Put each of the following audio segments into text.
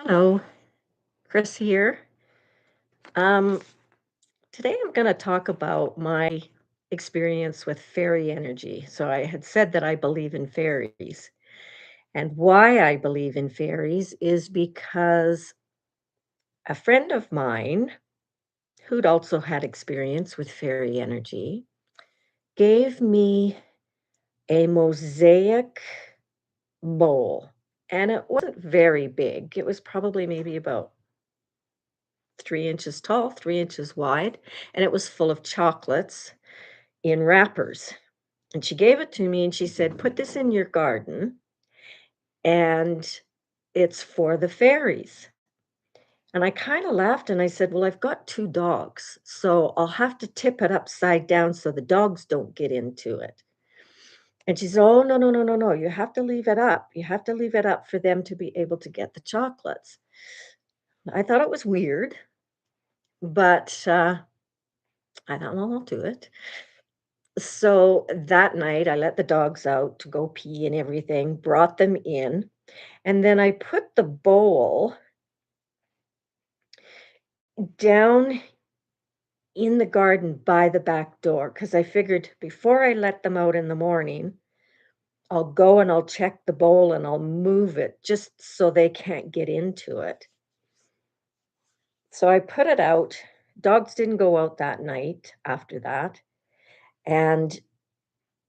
Hello, Chris here. Um, Today I'm going to talk about my experience with fairy energy. So I had said that I believe in fairies. And why I believe in fairies is because a friend of mine who'd also had experience with fairy energy gave me a mosaic bowl. And it wasn't very big. It was probably maybe about 3 inches tall, 3 inches wide, and it was full of chocolates in wrappers. And she gave it to me and she said, "Put this in your garden and it's for the fairies." And I kind of laughed and I said, "Well, I've got two dogs, so I'll have to tip it upside down so the dogs don't get into it." And she said, "Oh, no, no, no, no, no. You have to leave it up. You have to leave it up for them to be able to get the chocolates." I thought it was weird, but I thought, well, I'll do it. So that night, I let the dogs out to go pee and everything, brought them in, and then I put the bowl down in the garden by the back door because I figured before I let them out in the morning, I'll go and I'll check the bowl and I'll move it just so they can't get into it. So I put it out. Dogs didn't go out that night after that. And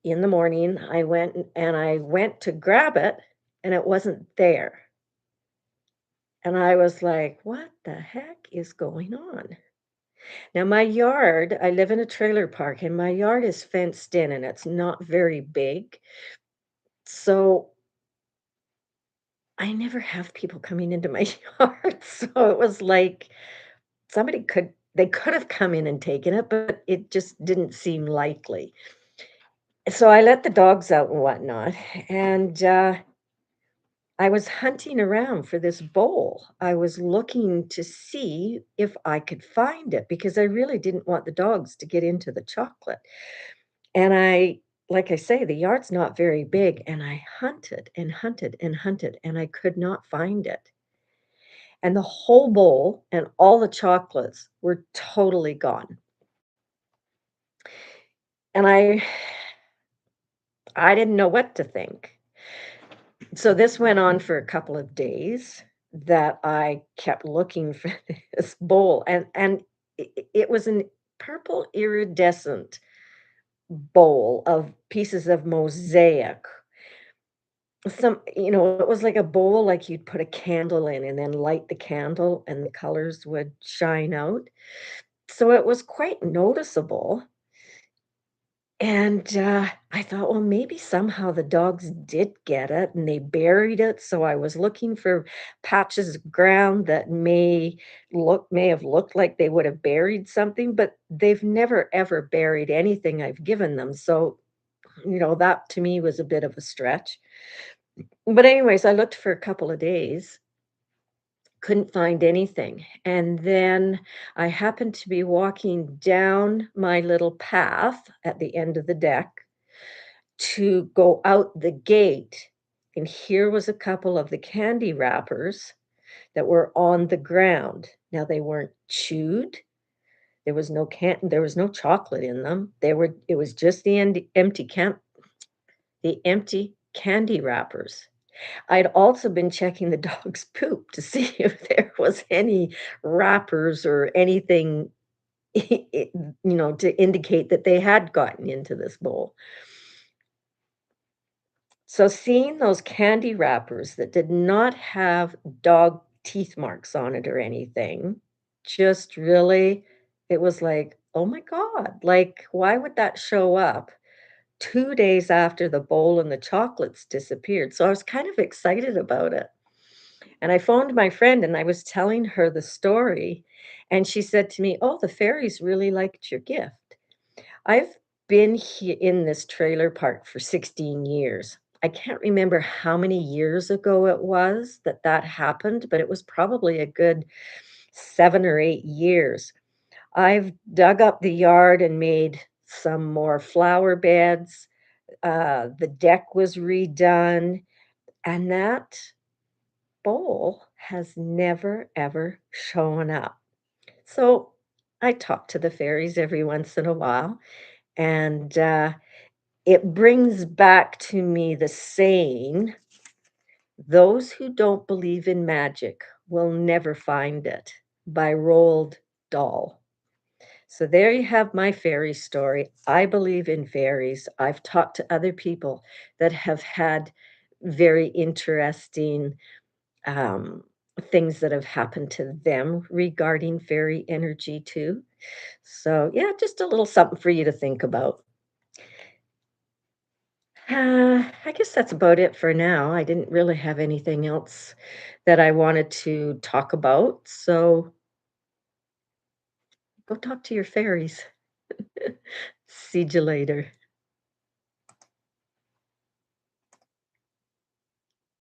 in the morning, I went to grab it and it wasn't there. And I was like, "What the heck is going on?" Now, my yard, I live in a trailer park, and my yard is fenced in and it's not very big. So I never have people coming into my yard. So it was like they could have come in and taken it, but it just didn't seem likely. So I let the dogs out and whatnot. And I was hunting around for this bowl. I was looking to see if I could find it because I really didn't want the dogs to get into the chocolate. And like I say, the yard's not very big, and I hunted and hunted and hunted, and I could not find it. And the whole bowl and all the chocolates were totally gone. And I didn't know what to think. So this went on for a couple of days that I kept looking for this bowl, and it was an purple iridescent bowl of pieces of mosaic. It was like a bowl like you'd put a candle in and then light the candle and the colors would shine out. So it was quite noticeable. And, I thought, well, maybe somehow the dogs did get it and they buried it, so I was looking for patches of ground that may have looked like they would have buried something, but they've never ever buried anything I've given them, so, that to me was a bit of a stretch. But anyways, I looked for a couple of days, couldn't find anything, and then I happened to be walking down my little path at the end of the deck to go out the gate, and here was a couple of the candy wrappers that were on the ground. Now they weren't chewed, there was no chocolate in them. It was just the empty candy wrappers. I'd also been checking the dog's poop to see if there was any wrappers or anything, to indicate that they had gotten into this bowl. So seeing those candy wrappers that did not have dog teeth marks on it or anything, just really it was like, "Oh my god, like, why would that show up 2 days after the bowl and the chocolates disappeared?" So I was kind of excited about it. And I phoned my friend and I was telling her the story, and she said to me, "Oh, the fairies really liked your gift." I've been in this trailer park for 16 years. I can't remember how many years ago it was that that happened, but it was probably a good 7 or 8 years. I've dug up the yard and made some more flower beds. The deck was redone, and that bowl has never ever shown up. So I talk to the fairies every once in a while, and it brings back to me the saying, those who don't believe in magic will never find it, by Roald Dahl. So there you have my fairy story. I believe in fairies. I've talked to other people that have had very interesting um, things that have happened to them regarding fairy energy too. So yeah, just a little something for you to think about. I guess that's about it for now. I didn't really have anything else that I wanted to talk about. So go talk to your fairies. See you later.